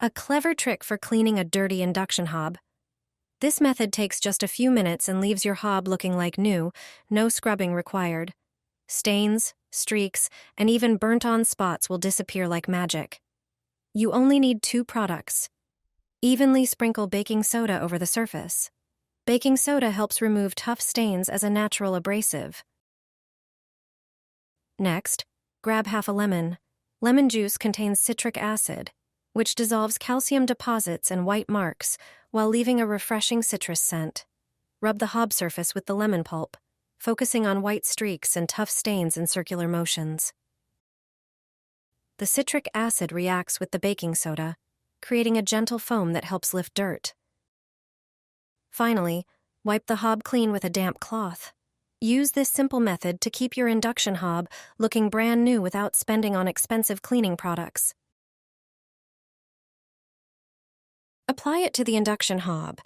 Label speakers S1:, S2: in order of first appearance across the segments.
S1: A clever trick for cleaning a dirty induction hob. This method takes just a few minutes and leaves your hob looking like new, no scrubbing required. Stains, streaks, and even burnt-on spots will disappear like magic. You only need 2 products. Evenly sprinkle baking soda over the surface. Baking soda helps remove tough stains as a natural abrasive. Next, grab half a lemon. Lemon juice contains citric acid, which dissolves calcium deposits and white marks while leaving a refreshing citrus scent. Rub the hob surface with the lemon pulp, focusing on white streaks and tough stains in circular motions. The citric acid reacts with the baking soda, creating a gentle foam that helps lift dirt. Finally, wipe the hob clean with a damp cloth. Use this simple method to keep your induction hob looking brand new without spending on expensive cleaning products. Apply it to the induction hob.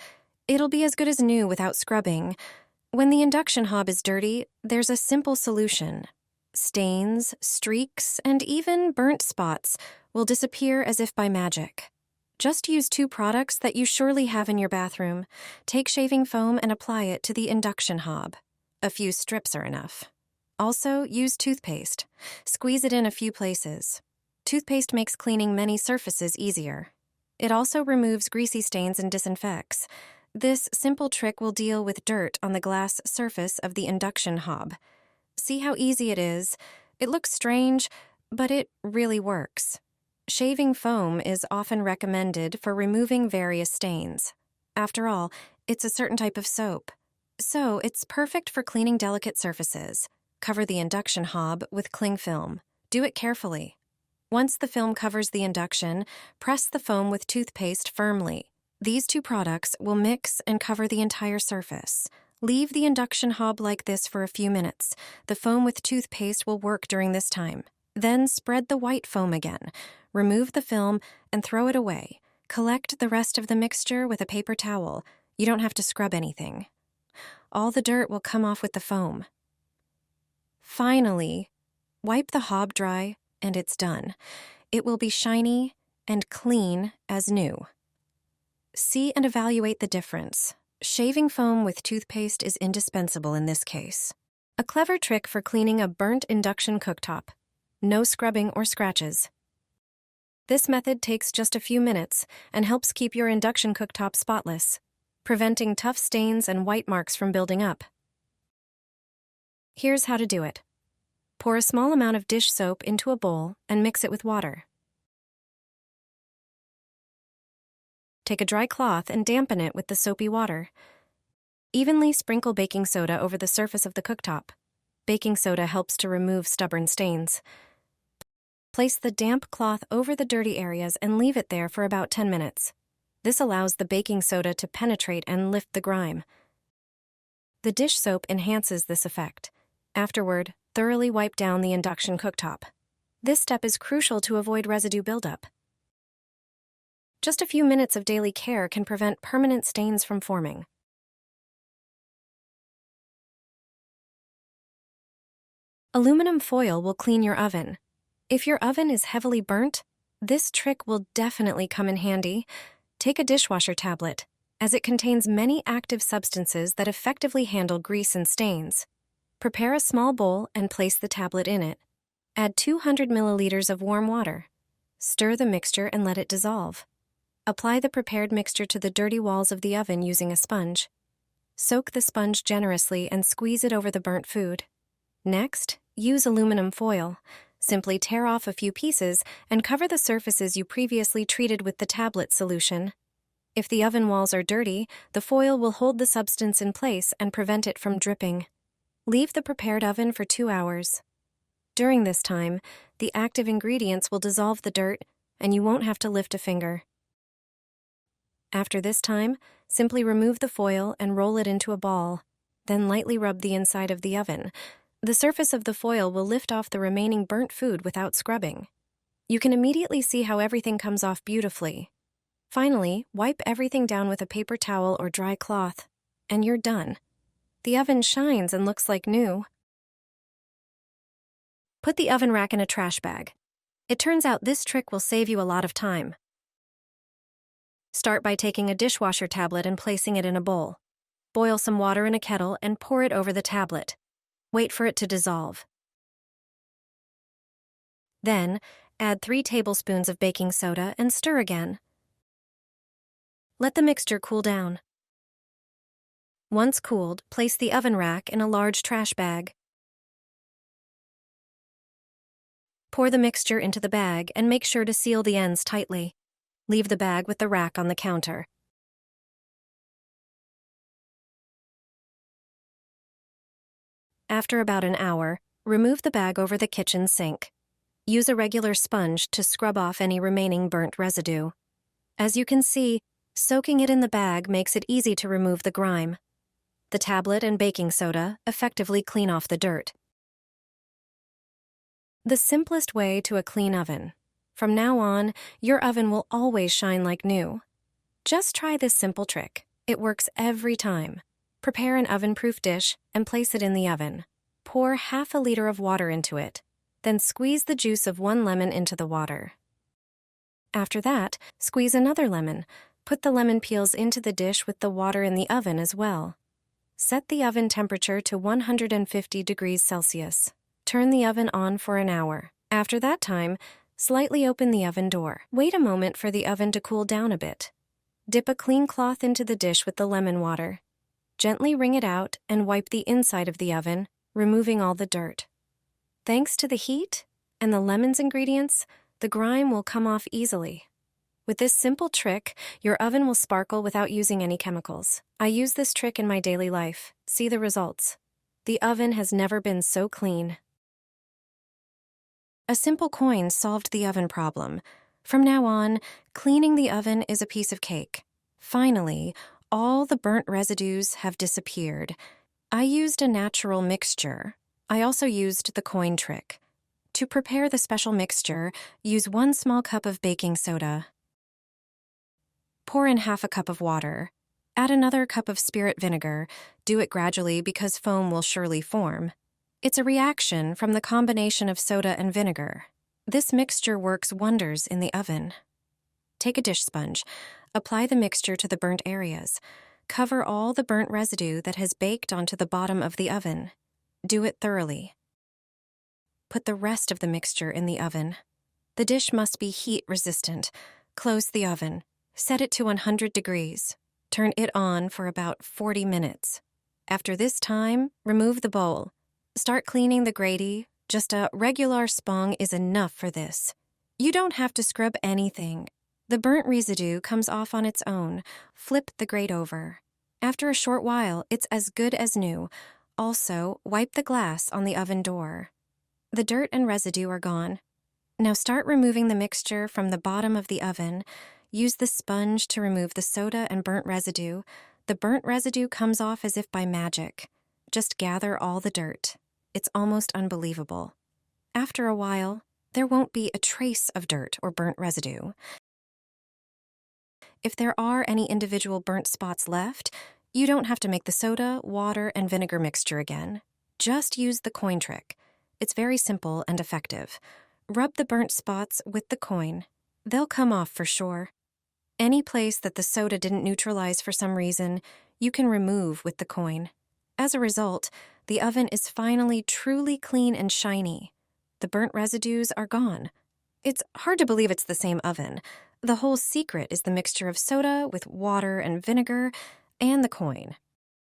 S1: It'll be as good as new without scrubbing. When the induction hob is dirty, there's a simple solution. Stains, streaks, and even burnt spots will disappear as if by magic. Just use 2 products that you surely have in your bathroom. Take shaving foam and apply it to the induction hob. A few strips are enough. Also, use toothpaste. Squeeze it in a few places. Toothpaste makes cleaning many surfaces easier. It also removes greasy stains and disinfects. This simple trick will deal with dirt on the glass surface of the induction hob. See how easy it is? It looks strange, but it really works. Shaving foam is often recommended for removing various stains. After all, it's a certain type of soap. So it's perfect for cleaning delicate surfaces. Cover the induction hob with cling film. Do it carefully. Once the film covers the induction, press the foam with toothpaste firmly. These 2 products will mix and cover the entire surface. Leave the induction hob like this for a few minutes. The foam with toothpaste will work during this time. Then spread the white foam again. Remove the film and throw it away. Collect the rest of the mixture with a paper towel. You don't have to scrub anything. All the dirt will come off with the foam. Finally, wipe the hob dry and it's done. It will be shiny and clean as new. See and evaluate the difference. Shaving foam with toothpaste is indispensable in this case. A clever trick for cleaning a burnt induction cooktop. No scrubbing or scratches. This method takes just a few minutes and helps keep your induction cooktop spotless, preventing tough stains and white marks from building up. Here's how to do it. Pour a small amount of dish soap into a bowl and mix it with water. Take a dry cloth and dampen it with the soapy water. Evenly sprinkle baking soda over the surface of the cooktop. Baking soda helps to remove stubborn stains. Place the damp cloth over the dirty areas and leave it there for about 10 minutes. This allows the baking soda to penetrate and lift the grime. The dish soap enhances this effect. Afterward, thoroughly wipe down the induction cooktop. This step is crucial to avoid residue buildup. Just a few minutes of daily care can prevent permanent stains from forming. Aluminum foil will clean your oven. If your oven is heavily burnt, this trick will definitely come in handy. Take a dishwasher tablet, as it contains many active substances that effectively handle grease and stains. Prepare a small bowl and place the tablet in it. Add 200 milliliters of warm water. Stir the mixture and let it dissolve. Apply the prepared mixture to the dirty walls of the oven using a sponge. Soak the sponge generously and squeeze it over the burnt food. Next, use aluminum foil. Simply tear off a few pieces and cover the surfaces you previously treated with the tablet solution. If the oven walls are dirty, the foil will hold the substance in place and prevent it from dripping. Leave the prepared oven for 2 hours. During this time, the active ingredients will dissolve the dirt, and you won't have to lift a finger. After this time, simply remove the foil and roll it into a ball. Then lightly rub the inside of the oven. The surface of the foil will lift off the remaining burnt food without scrubbing. You can immediately see how everything comes off beautifully. Finally, wipe everything down with a paper towel or dry cloth, and you're done. The oven shines and looks like new. Put the oven rack in a trash bag. It turns out this trick will save you a lot of time. Start by taking a dishwasher tablet and placing it in a bowl. Boil some water in a kettle and pour it over the tablet. Wait for it to dissolve. Then, add 3 tablespoons of baking soda and stir again. Let the mixture cool down. Once cooled, place the oven rack in a large trash bag. Pour the mixture into the bag and make sure to seal the ends tightly. Leave the bag with the rack on the counter. After about an hour, remove the bag over the kitchen sink. Use a regular sponge to scrub off any remaining burnt residue. As you can see, soaking it in the bag makes it easy to remove the grime. The tablet and baking soda effectively clean off the dirt. The simplest way to a clean oven. From now on, your oven will always shine like new. Just try this simple trick. It works every time. Prepare an oven-proof dish and place it in the oven. Pour half a liter of water into it. Then squeeze the juice of 1 lemon into the water. After that, squeeze another lemon. Put the lemon peels into the dish with the water in the oven as well. Set the oven temperature to 150 degrees Celsius. Turn the oven on for an hour. After that time, slightly open the oven door. Wait a moment for the oven to cool down a bit. Dip a clean cloth into the dish with the lemon water. Gently wring it out and wipe the inside of the oven, removing all the dirt. Thanks to the heat and the lemon's ingredients, the grime will come off easily. With this simple trick, your oven will sparkle without using any chemicals. I use this trick in my daily life. See the results. The oven has never been so clean. A simple coin solved the oven problem. From now on, cleaning the oven is a piece of cake. Finally, all the burnt residues have disappeared. I used a natural mixture. I also used the coin trick. To prepare the special mixture, use 1 small cup of baking soda. Pour in half a cup of water. Add another cup of spirit vinegar. Do it gradually because foam will surely form. It's a reaction from the combination of soda and vinegar. This mixture works wonders in the oven. Take a dish sponge. Apply the mixture to the burnt areas. Cover all the burnt residue that has baked onto the bottom of the oven. Do it thoroughly. Put the rest of the mixture in the oven. The dish must be heat resistant. Close the oven. Set it to 100 degrees. Turn it on for about 40 minutes. After this time, remove the bowl. Start cleaning the grate. Just a regular spong is enough for this. You don't have to scrub anything. The burnt residue comes off on its own. Flip the grate over. After a short while, it's as good as new. Also, wipe the glass on the oven door. The dirt and residue are gone. Now start removing the mixture from the bottom of the oven. Use the sponge to remove the soda and burnt residue. The burnt residue comes off as if by magic. Just gather all the dirt. It's almost unbelievable. After a while, there won't be a trace of dirt or burnt residue. If there are any individual burnt spots left, you don't have to make the soda, water, and vinegar mixture again. Just use the coin trick. It's very simple and effective. Rub the burnt spots with the coin. They'll come off for sure. Any place that the soda didn't neutralize for some reason, you can remove with the coin. As a result, the oven is finally truly clean and shiny. The burnt residues are gone. It's hard to believe it's the same oven. The whole secret is the mixture of soda with water and vinegar and the coin.